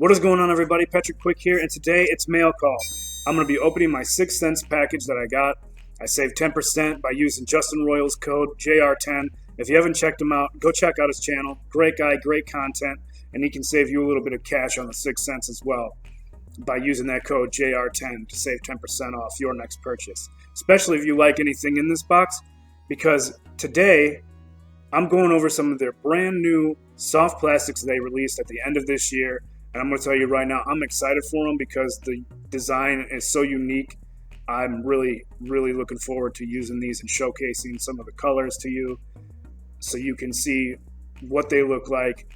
What is going on, everybody? Patrick Quick here, and today it's mail call. I'm going to be opening my 6 cents package that I got. I saved 10% by using Justin Royal's code JR10. If you haven't checked him out, go check out his channel. Great guy, great content, and he can save you a little bit of cash on the 6 cents as well by using that code JR10 to save 10% off your next purchase, especially if you like anything in this box, because today I'm going over some of their brand new soft plastics they released at the end of this year. And I'm going to tell you right now, I'm excited for them because the design is so unique. I'm really, really looking forward to using these and showcasing some of the colors to you so you can see what they look like.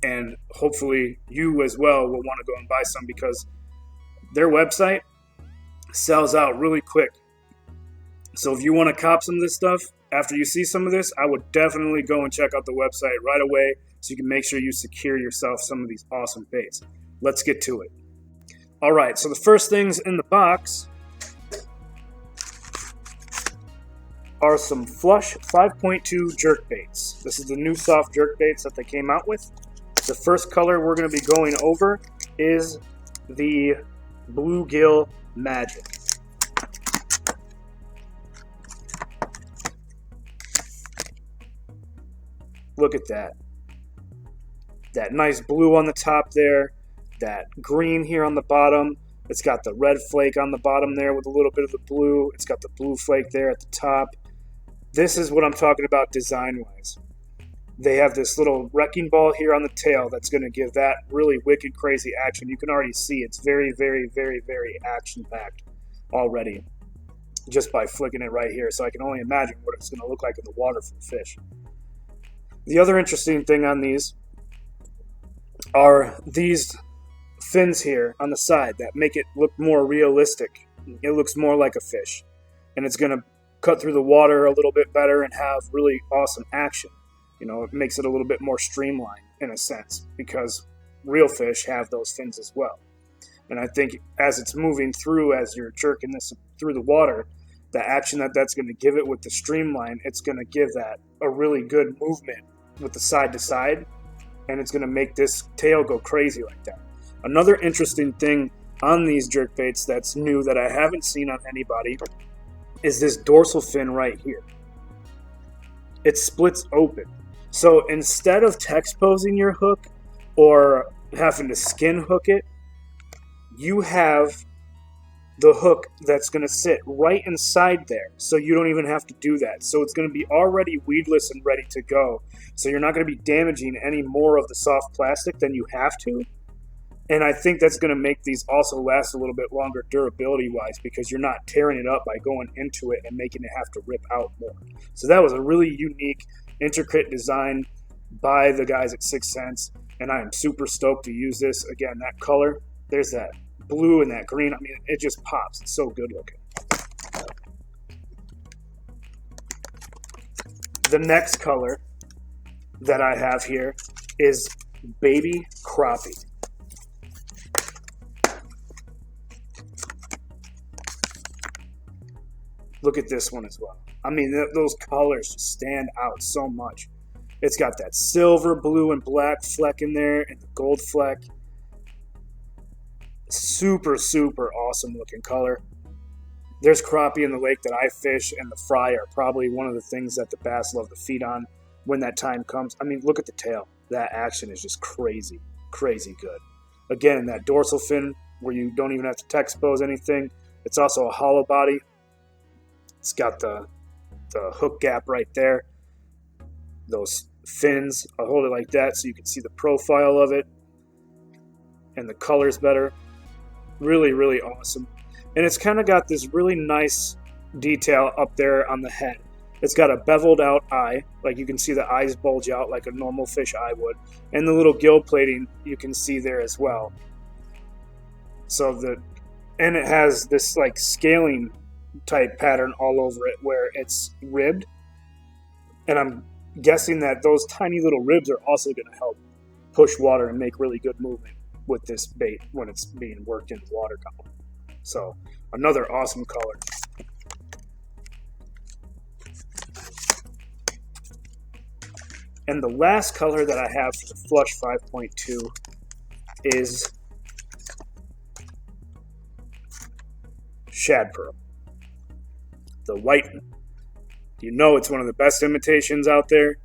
And hopefully you as well will want to go and buy some because their website sells out really quick. So if you want to cop some of this stuff, after you see some of this, I would definitely go and check out the website right away so you can make sure you secure yourself some of these awesome baits. Let's get to it. All right, so the first things in the box are some Flush 5.2 jerkbaits. This is the new soft jerkbaits that they came out with. The first color we're going to be going over is the Bluegill Magic. Look at that. That nice blue on the top there, that green here on the bottom. It's got the red flake on the bottom there with a little bit of the blue. It's got the blue flake there at the top. This is what I'm talking about design-wise. They have this little wrecking ball here on the tail that's going to give that really wicked, crazy action. You can already see it's very, very, very, very action-packed already just by flicking it right here. So I can only imagine what it's going to look like in the water for the fish. The other interesting thing on these are these fins here on the side that make it look more realistic. It looks more like a fish, and it's going to cut through the water a little bit better and have really awesome action. You know, it makes it a little bit more streamlined in a sense because real fish have those fins as well. And I think as it's moving through, as you're jerking this through the water, the action that's going to give it with the streamline, it's going to give that a really good movement with the side to side, and it's going to make this tail go crazy like that. Another interesting thing on these jerkbaits that's new that I haven't seen on anybody is this dorsal fin right here. It splits open. So instead of texposing your hook or having to skin hook it, you have the hook that's going to sit right inside there, so you don't even have to do that. So it's going to be already weedless and ready to go. So you're not going to be damaging any more of the soft plastic than you have to. And I think that's going to make these also last a little bit longer durability-wise because you're not tearing it up by going into it and making it have to rip out more. So that was a really unique, intricate design by the guys at 6 cents, and I am super stoked to use this. Again, that color, there's that blue and that green. I mean, it just pops. It's so good looking. The next color that I have here is Baby Crappie. Look at this one as well. I mean, those colors just stand out so much. It's got that silver, blue, and black fleck in there and the gold fleck. Super, super awesome looking color. There's crappie in the lake that I fish, and the fry are probably one of the things that the bass love to feed on when that time comes. I mean, look at the tail. That action is just crazy, crazy good. Again, that dorsal fin where you don't even have to texpose anything. It's also a hollow body. It's got the hook gap right there. Those fins, I'll hold it like that so you can see the profile of it. And the color's better. Really, really awesome. And it's kind of got this really nice detail up there on the head. It's got a beveled out eye, like you can see the eyes bulge out like a normal fish eye would. And the little gill plating you can see there as well. And it has this like scaling type pattern all over it where it's ribbed. And I'm guessing that those tiny little ribs are also going to help push water and make really good movement with this bait when it's being worked in the water column. So another awesome color. And the last color that I have for the Flush 5.2 is shad pearl, the white one. You know it's one of the best imitations out there.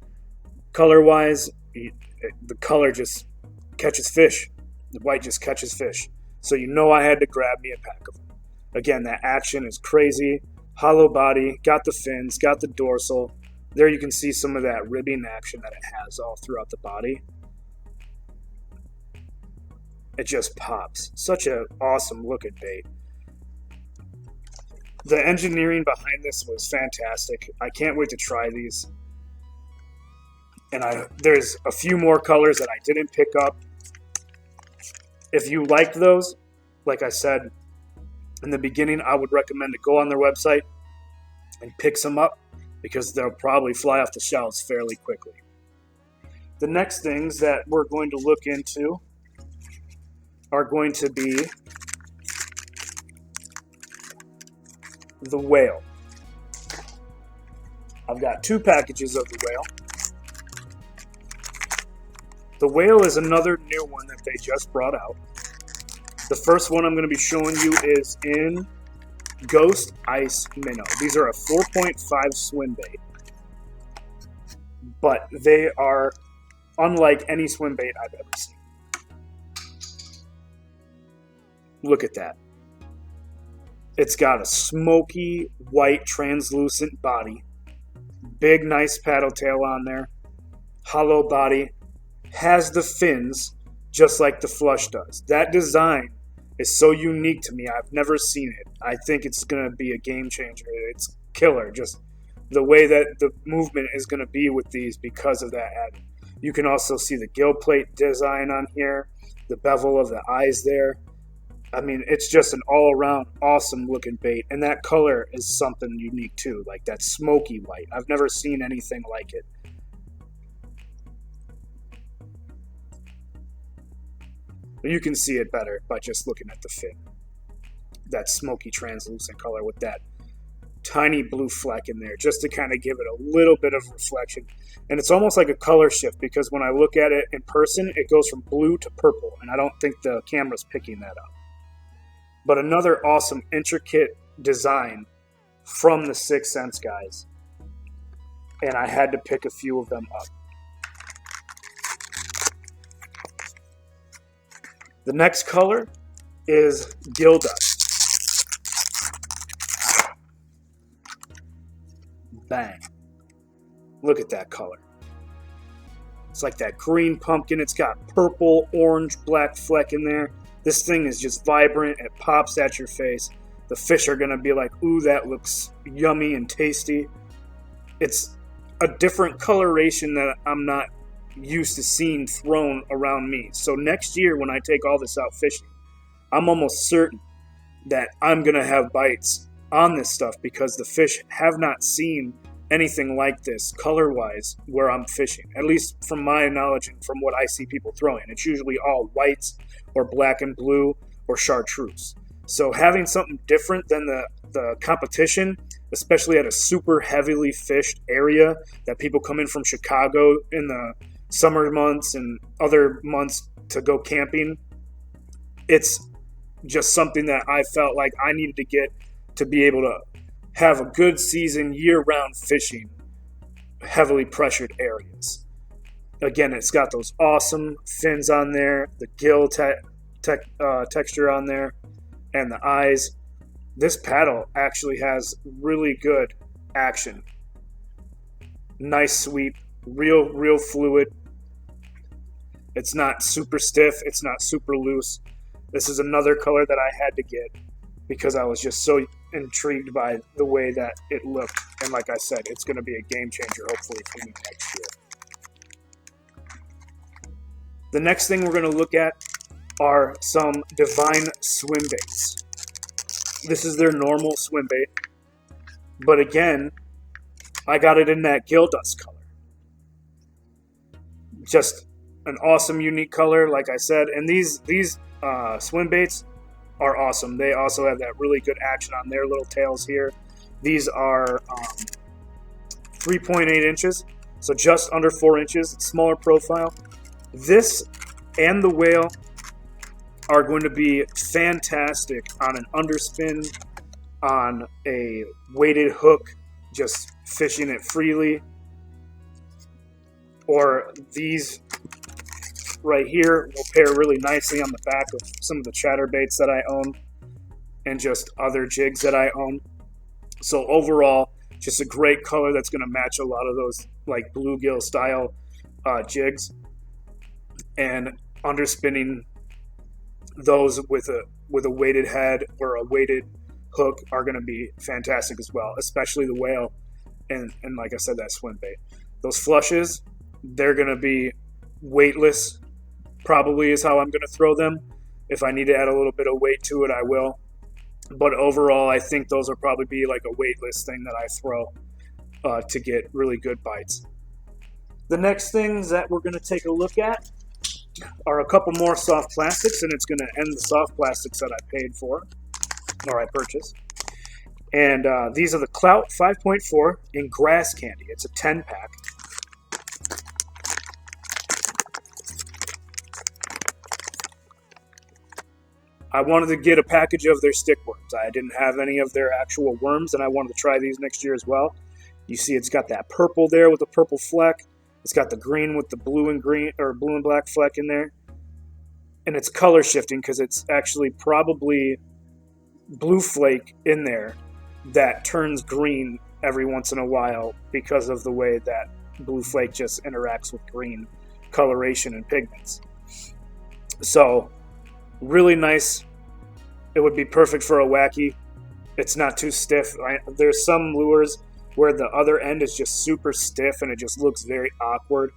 Color-wise, the color just catches fish. The white just catches fish. So you know I had to grab me a pack of them. Again, that action is crazy. Hollow body, got the fins, got the dorsal. There you can see some of that ribbing action that it has all throughout the body. It just pops. Such an awesome looking bait. The engineering behind this was fantastic. I can't wait to try these. And there's a few more colors that I didn't pick up. If you liked those, like I said in the beginning, I would recommend to go on their website and pick some up because they'll probably fly off the shelves fairly quickly. The next things that we're going to look into are going to be the whale. I've got 2 packages of the whale. The whale is another new one that they just brought out. The first one I'm going to be showing you is in Ghost Ice Minnow. These are a 4.5 swim bait, but they are unlike any swim bait I've ever seen. Look at that. It's got a smoky, white, translucent body. Big, nice paddle tail on there. Hollow body. Has the fins just like the flush does. That design is so unique to me. I've never seen it. I think it's going to be a game changer. It's killer. Just the way that the movement is going to be with these because of that added. You can also see the gill plate design on here. The bevel of the eyes there. I mean, it's just an all-around awesome looking bait. And that color is something unique too. Like that smoky white. I've never seen anything like it. You can see it better by just looking at the fin. That smoky translucent color with that tiny blue fleck in there just to kind of give it a little bit of reflection. And it's almost like a color shift because when I look at it in person, it goes from blue to purple. And I don't think the camera's picking that up. But another awesome intricate design from the 6th Sense guys. And I had to pick a few of them up. The next color is Gill Dust. Bang. Look at that color. It's like that green pumpkin. It's got purple, orange, black fleck in there. This thing is just vibrant. It pops at your face. The fish are going to be like, ooh, that looks yummy and tasty. It's a different coloration that I'm not used to seeing thrown around me. So next year when I take all this out fishing, I'm almost certain that I'm going to have bites on this stuff because the fish have not seen anything like this color-wise where I'm fishing. At least from my knowledge and from what I see people throwing. It's usually all whites or black and blue or chartreuse. So having something different than the competition, especially at a super heavily fished area that people come in from Chicago in the summer months and other months to go camping, it's just something that I felt like I needed to get to be able to have a good season year-round fishing heavily pressured areas. Again, it's got those awesome fins on there, the gill texture on there, and the eyes. This paddle actually has really good action. Nice sweep, real fluid. It's not super stiff. It's not super loose. This is another color that I had to get because I was just so intrigued by the way that it looked. And like I said, it's going to be a game changer hopefully for me next year. The next thing we're going to look at are some Divine swim baits. This is their normal swim bait. But again, I got it in that gill dust color. Just an awesome, unique color, like I said. And these swim baits are awesome. They also have that really good action on their little tails here. These are 3.8 inches, so just under 4 inches. It's smaller profile. This and the whale are going to be fantastic on an underspin, on a weighted hook, just fishing it freely. Or these right here will pair really nicely on the back of some of the chatterbaits that I own and just other jigs that I own. So overall, just a great color that's going to match a lot of those like bluegill style jigs. And underspinning those with a weighted head or a weighted hook are going to be fantastic as well, especially the whale and like I said, that swim bait. Those flushes, they're going to be weightless, probably is how I'm going to throw them. If I need to add a little bit of weight to it, I will. But overall, I think those will probably be like a weightless thing that I throw to get really good bites. The next things that we're going to take a look at are a couple more soft plastics, and it's going to end the soft plastics that I paid for, or I purchased. And these are the Clout 5.4 in Grass Candy. It's a 10-pack. I wanted to get a package of their stick worms. I didn't have any of their actual worms, and I wanted to try these next year as well. You see it's got that purple there with the purple fleck. It's got the green with the blue and green, or blue and black fleck in there. And it's color shifting because it's actually probably blue flake in there that turns green every once in a while because of the way that blue flake just interacts with green coloration and pigments. So really nice. It would be perfect for a wacky. It's not too stiff. There's some lures where the other end is just super stiff and it just looks very awkward.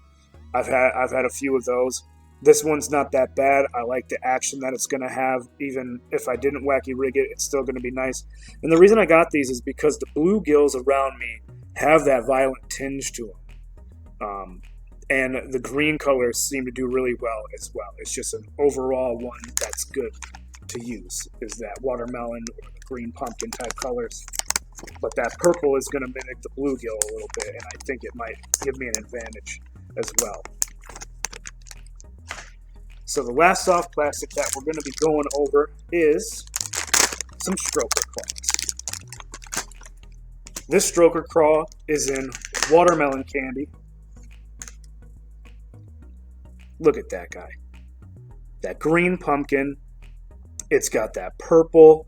I've had a few of those. This one's not that bad. I like the action that it's going to have. Even if I didn't wacky rig it, it's still going to be nice. And the reason I got these is because the bluegills around me have that violent tinge to them. And the green colors seem to do really well as well. It's just an overall one that's good to use, is that watermelon or the green pumpkin type colors. But that purple is going to mimic the bluegill a little bit, and I think it might give me an advantage as well. So the last soft plastic that we're going to be going over is some stroker craws. This stroker craw is in watermelon candy. Look at that guy. That green pumpkin. It's got that purple,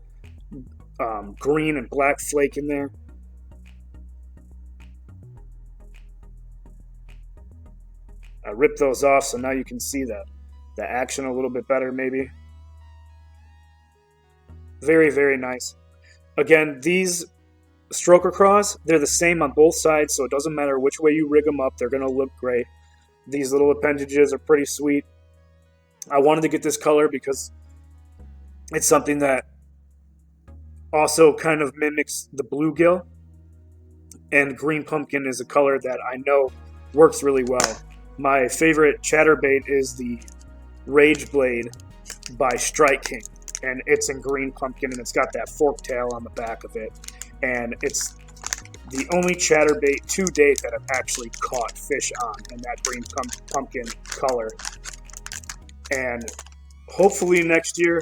green and black flake in there. I ripped those off so now you can see the action a little bit better maybe. Very, very nice. Again, these stroker craws, they're the same on both sides, so it doesn't matter which way you rig them up, they're going to look great. These little appendages are pretty sweet. I wanted to get this color because it's something that also kind of mimics the bluegill, and green pumpkin is a color that I know works really well. My favorite chatterbait is the Rage Blade by Strike King, and it's in green pumpkin, and it's got that fork tail on the back of it, and it's the only chatterbait to date that I've actually caught fish on in that green pumpkin color. And hopefully next year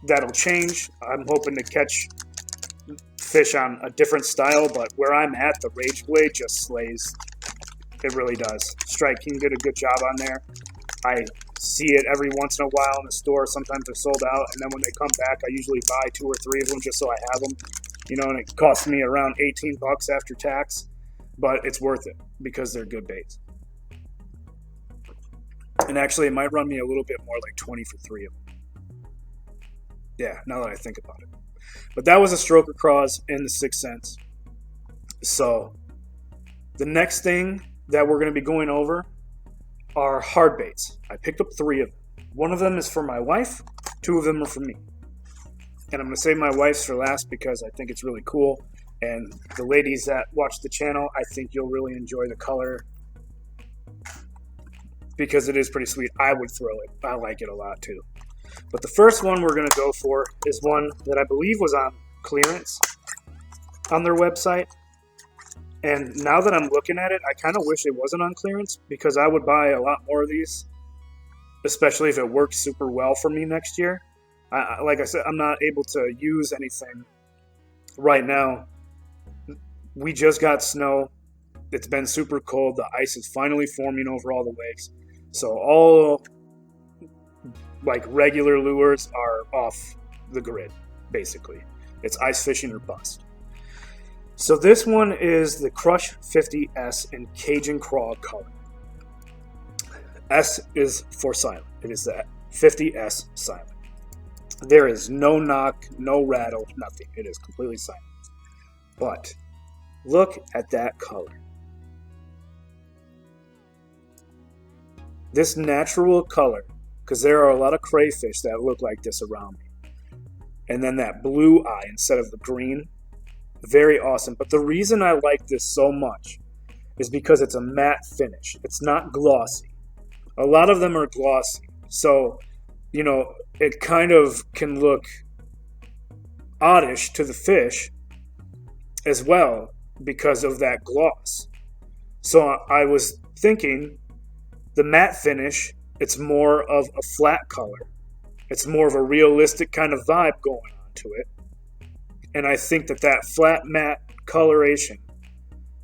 that'll change. I'm hoping to catch fish on a different style, but where I'm at, the Rage Blade just slays. It really does. Strike King did a good job on there. I see it every once in a while in the store. Sometimes they're sold out, and then when they come back, I usually buy 2 or 3 of them just so I have them. You know, and it costs me around $18 after tax, but it's worth it because they're good baits. And actually, it might run me a little bit more, like 20 for 3 of them. Yeah, now that I think about it. But that was a stroker craws in the 6th Sense. So the next thing that we're going to be going over are hard baits. I picked up 3 of them. One of them is for my wife. 2 of them are for me. And I'm going to save my wife's for last because I think it's really cool. And the ladies that watch the channel, I think you'll really enjoy the color because it is pretty sweet. I would throw it. I like it a lot too. But the first one we're going to go for is one that I believe was on clearance on their website. And now that I'm looking at it, I kind of wish it wasn't on clearance because I would buy a lot more of these, especially if it works super well for me next year. Like I said, I'm not able to use anything right now. We just got snow. It's been super cold. The ice is finally forming over all the lakes. So all like regular lures are off the grid, basically. It's ice fishing or bust. So this one is the Crush 50S in Cajun Craw color. S is for silent. It is the 50S silent. There is no knock, no rattle, nothing. It is completely silent. But look at that color. This natural color, because there are a lot of crayfish that look like this around me. And then that blue eye instead of the green. Very awesome. But the reason I like this so much is because it's a matte finish. It's not glossy. A lot of them are glossy. So, you know, it kind of can look oddish to the fish as well because of that gloss. So I was thinking the matte finish, it's more of a flat color. It's more of a realistic kind of vibe going on to it. And I think that flat matte coloration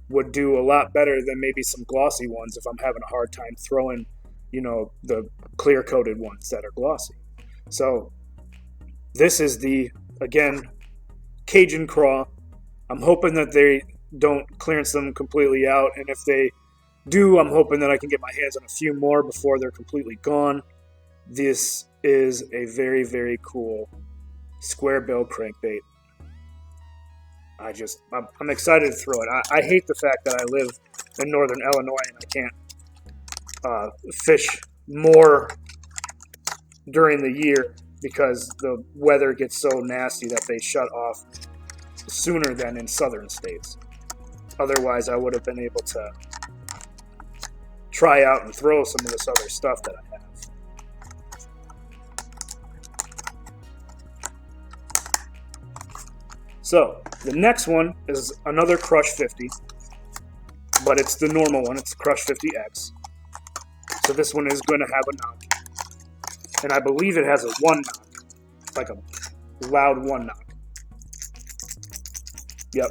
would do a lot better than maybe some glossy ones if I'm having a hard time throwing, you know, the clear-coated ones that are glossy. So this is the, again, Cajun Craw. I'm hoping that they don't clearance them completely out, and if they do, I'm hoping that I can get my hands on a few more before they're completely gone. This is a very, very cool square bill crankbait. I'm excited to throw it. I hate the fact that I live in northern Illinois and I can't fish more during the year because the weather gets so nasty that they shut off sooner than in southern states. Otherwise, I would have been able to try out and throw some of this other stuff that I have. So, the next one is another Crush 50, but it's the normal one. It's Crush 50X. So this one is going to have a knock. And I believe it has a one knock, like a loud one knock. Yep,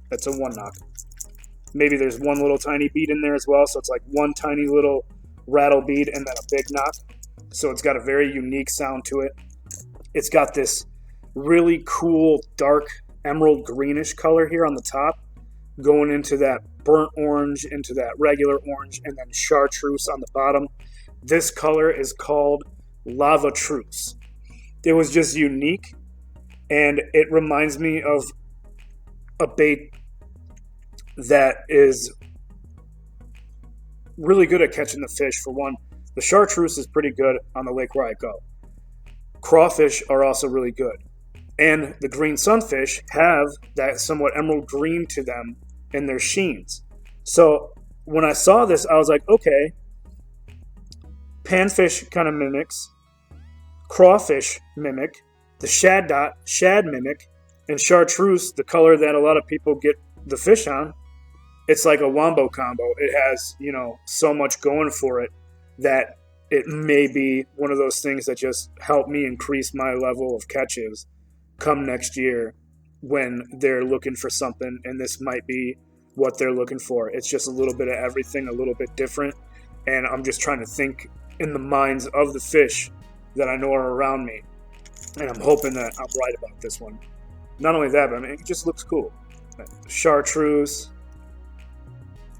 that's a one knock. Maybe there's one little tiny bead in there as well, so it's like one tiny little rattle bead and then a big knock. So it's got a very unique sound to it. It's got this really cool dark emerald greenish color here on the top, going into that burnt orange, into that regular orange, and then chartreuse on the bottom. This color is called Lava Truce. It was just unique, and it reminds me of a bait that is really good at catching the fish. For one, the chartreuse is pretty good on the lake where I go. Crawfish are also really good. And the green sunfish have that somewhat emerald green to them in their sheens. So when I saw this, I was like, okay, panfish kind of mimics, crawfish mimic, the shad mimic, and chartreuse, the color that a lot of people get the fish on. It's like a wombo combo. It has, you know, so much going for it that it may be one of those things that just help me increase my level of catches come next year when they're looking for something, and this might be what they're looking for. It's just a little bit of everything, a little bit different, and I'm just trying to think in the minds of the fish that I know are around me, and I'm hoping that I'm right about this one. Not only that, but I mean, it just looks cool. Chartreuse.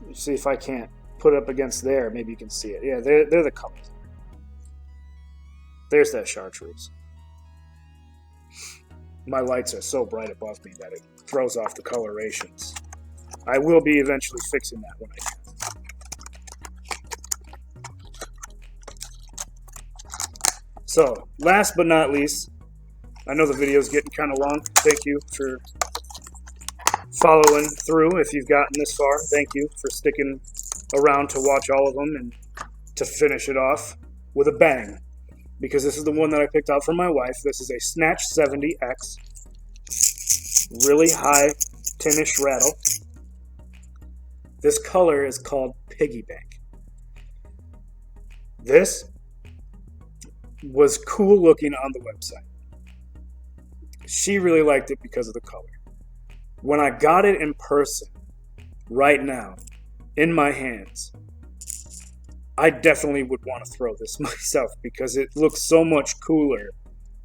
Let's see if I can't put it up against there. Maybe you can see it. Yeah, they're the colors. There's that chartreuse. My lights are so bright above me that it throws off the colorations. I will be eventually fixing that when I can. So, last but not least, I know the video's getting kind of long. Thank you for following through. If you've gotten this far, thank you for sticking around to watch all of them and to finish it off with a bang. Because this is the one that I picked out for my wife. This is a Snatch 70X. Really high tinish rattle. This color is called Piggy Bank. This was cool looking on the website. She really liked it because of the color. When I got it in person, right now, in my hands, I definitely would want to throw this myself because it looks so much cooler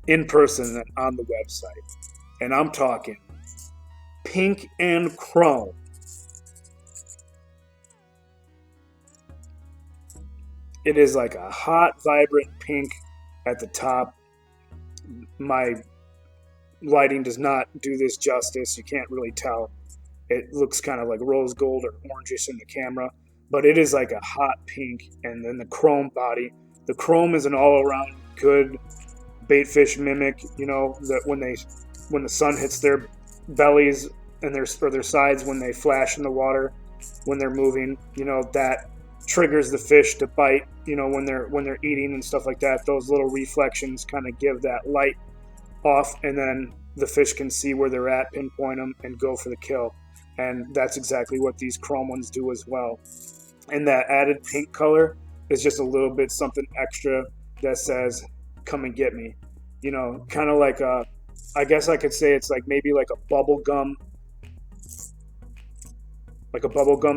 in person than on the website. And I'm talking pink and chrome. It is like a hot, vibrant pink at the top. My lighting does not do this justice. You can't really tell. It looks kind of like rose gold or orangish in the camera, but it is like a hot pink. And then the chrome body. The chrome is an all-around good baitfish mimic. You know that when the sun hits their bellies and their sides when they flash in the water, when they're moving, you know that triggers the fish to bite. You know when they're eating and stuff like that. Those little reflections kind of give that light off, and then the fish can see where they're at, pinpoint them, and go for the kill. And that's exactly what these chrome ones do as well. And that added pink color is just a little bit something extra that says, come and get me. You know, kind of like I guess I could say it's like maybe like a bubble gum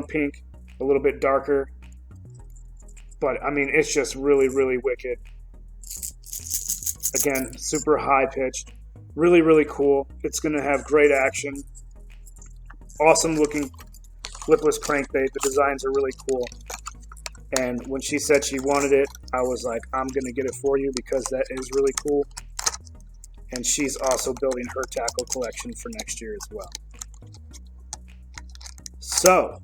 pink, a little bit darker. But I mean, it's just really, really wicked. Again, super high pitched, really, really cool. It's going to have great action. Awesome looking lipless crankbait. The designs are really cool. And when she said she wanted it, I was like, I'm going to get it for you because that is really cool. And she's also building her tackle collection for next year as well. So,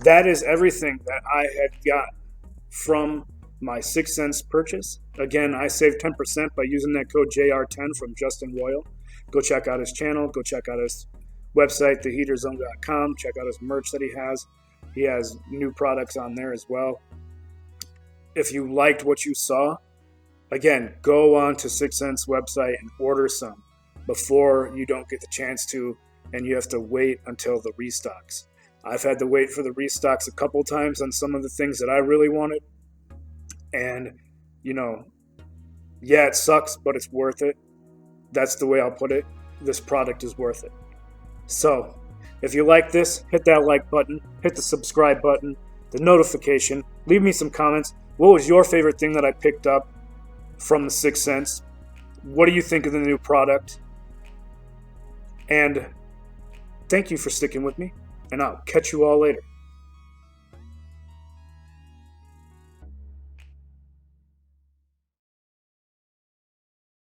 that is everything that I had got from my 6 cents purchase. Again, I saved 10% by using that code JR10 from Justin Royal. Go check out his channel. Go check out his website, theheaterzone.com. Check out his merch that he has. He has new products on there as well. If you liked what you saw, again, go on to 6 Cents website and order some before you don't get the chance to, and you have to wait until the restocks. I've had to wait for the restocks a couple times on some of the things that I really wanted. And, you know, yeah, it sucks, but it's worth it. That's the way I'll put it. This product is worth it. So, if you like this, hit that like button, hit the subscribe button, the notification, leave me some comments. What was your favorite thing that I picked up from the 6 Cents? What do you think of the new product? And thank you for sticking with me, and I'll catch you all later.